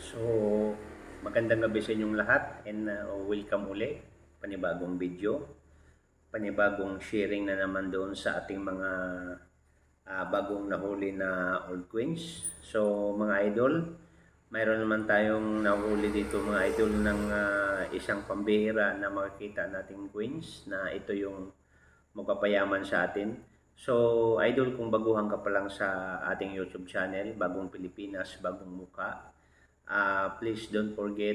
So, magandang gabi sa inyong lahat and welcome uli. Panibagong video, panibagong sharing na naman doon sa ating mga bagong nahuli na old coins. So, mga idol, mayroon naman tayong nahuli dito mga idol ng isang pambihira na makikita nating coins na ito yung magpapayaman sa atin. So, idol, kung baguhan ka pa lang sa ating YouTube channel, Bagong Pilipinas, Bagong Muka, please don't forget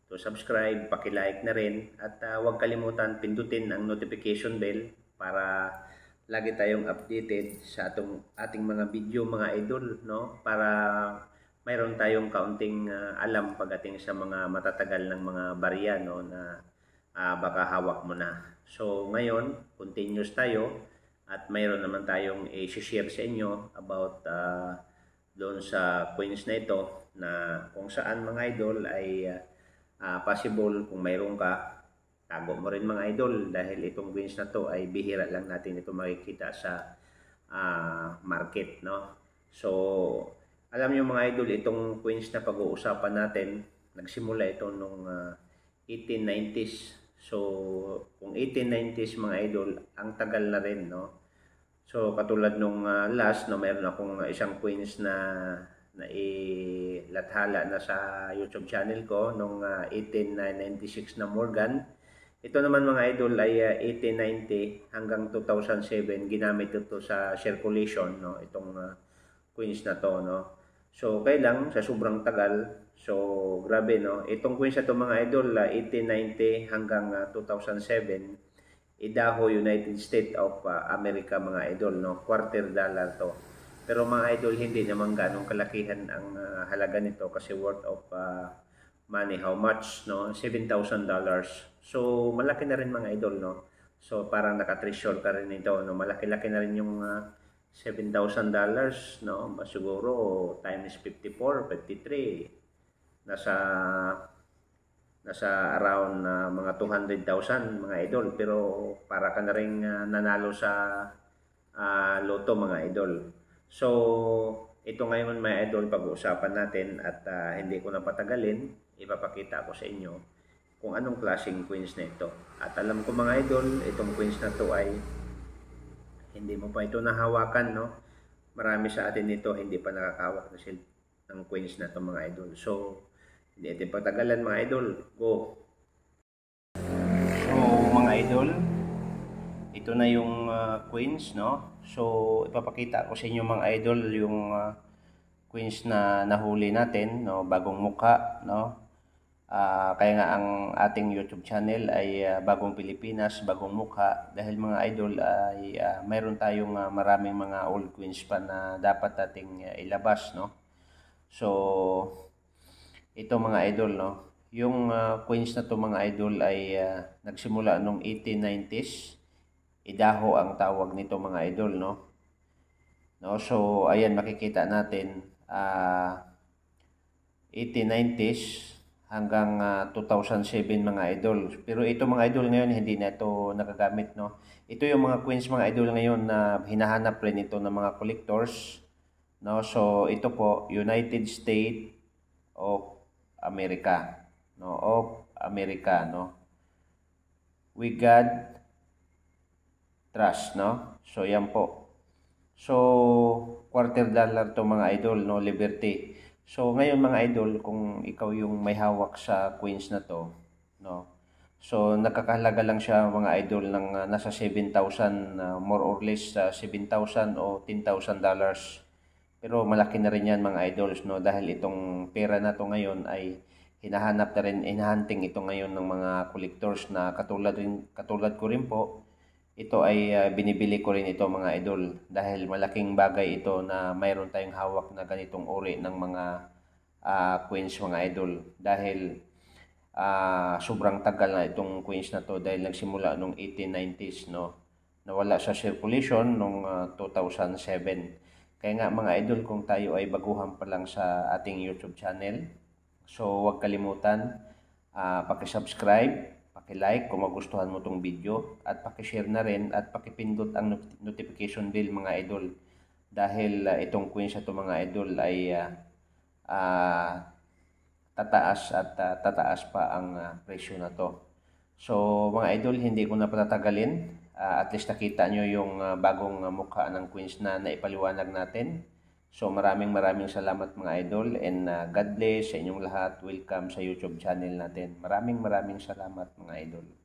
to subscribe, paki-like na rin at huwag kalimutan pindutin ang notification bell para lagi tayong updated sa ating mga video mga idol, no? Para mayroon tayong kaunting alam pagdating sa mga matatagal ng mga barya, no, na baka hawak mo na. So ngayon, continuous tayo at mayroon naman tayong i-share sa inyo about doon sa coins na ito na kung saan mga idol ay possible kung mayroon ka, tago mo rin mga idol dahil itong coins na to ay bihira lang natin ito makikita sa market, no? So, alam niyo mga idol, itong coins na pag-uusapan natin, nagsimula ito nung 1890s. So, kung 1890s mga idol, ang tagal na rin, no? So, katulad nung last, no, mayroon akong isang coins na ilathala na sa YouTube channel ko nung 1896 na Morgan. Ito naman mga idol ay 1890 hanggang 2007 ginamit ito sa circulation, no, itong coins na to, no. So kailang sa sobrang tagal, so grabe, no. Itong coins na to mga idol 1890 hanggang 2007 Idaho, United States of America mga idol, no, quarter dollar to. Pero mga idol, hindi naman ganong kalakihan ang halaga nito kasi worth of money. How much, no? $7,000. So, malaki na rin mga idol, no? So, parang naka-treasure ka rin ito, no? Malaki-laki na rin yung $7,000, no? Siguro, times 54, 53, nasa around mga 200,000 mga idol. Pero, para ka na rin nanalo sa loto mga idol. So, ito ngayon mga idol pag-uusapan natin at hindi ko na patagalin, ipapakita ko sa inyo kung anong klaseng coins na ito. At alam ko mga idol, itong coins na to ay hindi mo pa ito nahawakan, no? Marami sa atin ito hindi pa nakakahawak ng coins na to mga idol. So, hindi natin patagalan mga idol. Go! So, mga idol, ito na yung coins, no? So, ipapakita ko sa inyo mga idol yung coins na nahuli natin, no? Bagong Muka, no? Kaya nga ang ating YouTube channel ay Bagong Pilipinas, Bagong Mukha dahil mga idol ay mayroon tayong maraming mga old coins pa na dapat nating ilabas, no? So, ito mga idol, no? Yung coins na to mga idol ay nagsimula nung 1890s. Idaho ang tawag nito mga idol, no? So, ayan makikita natin 1890s hanggang 2007 mga idol. Pero ito mga idol ngayon hindi na ito nagagamit, no? Ito yung mga coins mga idol ngayon na hinahanap rin ito ng mga collectors, no? So, ito po United States of America, no? Of America, no? We God Trust, no? So, yan po. So, quarter dollar to mga idol, no? Liberty. So, ngayon mga idol, kung ikaw yung may hawak sa coins na to, no? So, nakakahalaga lang siya mga idol ng nasa 7,000, more or less 7,000 o $10,000. Pero malaki na rin yan mga idols, no? Dahil itong pera na to ngayon ay hinahanap na rin, hinahunting ito ngayon ng mga collectors na katulad ko rin po. Ito ay binibili ko rin ito mga idol dahil malaking bagay ito na mayroon tayong hawak na ganitong uri ng mga coins mga idol dahil sobrang tagal na itong coins na to dahil nagsimula nung 1890s, no? Nawala sa circulation nung 2007. Kaya nga mga idol, kung tayo ay baguhan pa lang sa ating YouTube channel, so huwag kalimutan paki-subscribe, paki-like kung magustuhan mo tong video at paki-share na rin at paki-pindot ang notification bell mga idol dahil itong coins ito mga idol ay tataas at tataas pa ang presyo na to. So mga idol, hindi ko na patatagalin. At least nakita nyo yung bagong mukha ng Queens na naipaliwanag natin. So maraming salamat mga idol, and God bless sa inyong lahat. Welcome sa YouTube channel natin. Maraming salamat mga idol.